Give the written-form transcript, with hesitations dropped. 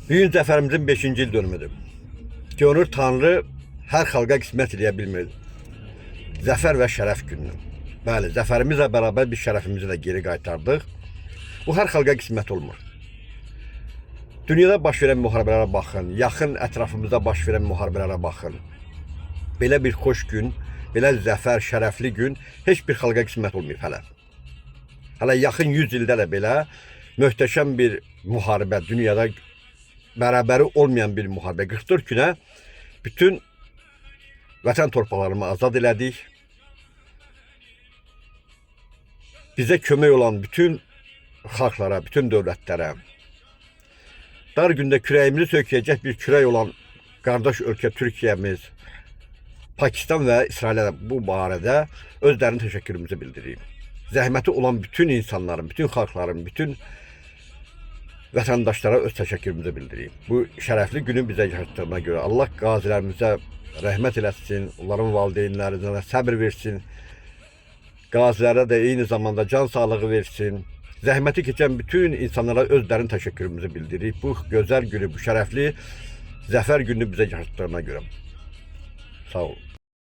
Bu gün zəfərimizin 5-ci il dönümüdür. Görünür Tanrı hər xalqa qismət eləyə bilmir. Zəfər və şərəf gününü. Bəli, zəfərimizlə bərabər bir şərəfimizi də geri qaytardıq. Bu hər xalqa qismət olmur. Dünyada baş verən müharibələrə baxın, yaxın ətrafımızda baş verən müharibələrə baxın. Belə bir xoş gün, belə zəfər, şərəfli gün heç bir xalqa qismət olmayıb hələ. Hələ yaxın 100 ildə də belə möhtəşəm bir müharibə, dünyada bərabəri olmayan bir müharibə. 44 günə bütün vətən torpaqlarımı azad elədik. Bizə kömək olan bütün xalqlara, bütün dövlətlərə, dar gündə kürəyimizi sökəyəcək bir kürək olan qardaş ölkə Türkiyəmiz, Pakistan və İsrailə bu barədə özlərinin təşəkkürümüzü bildireyim. Zəhməti olan bütün insanların, bütün xalqların, bütün vətəndaşlara öz təşəkkürümüzü bildireyim. Bu şərəfli günü bizə yaşatdığına görə Allah qazilərimizə rəhmət eləsin, onların valideynlərinə səbir versin, qazilərə də eyni zamanda can sağlığı versin. Zəhməti keçən bütün insanlara özlərinin təşəkkürümüzü bildirik. Bu gözəl günü, bu şərəfli zəfər günü bizə yaşatdığına görə. Sağ olun.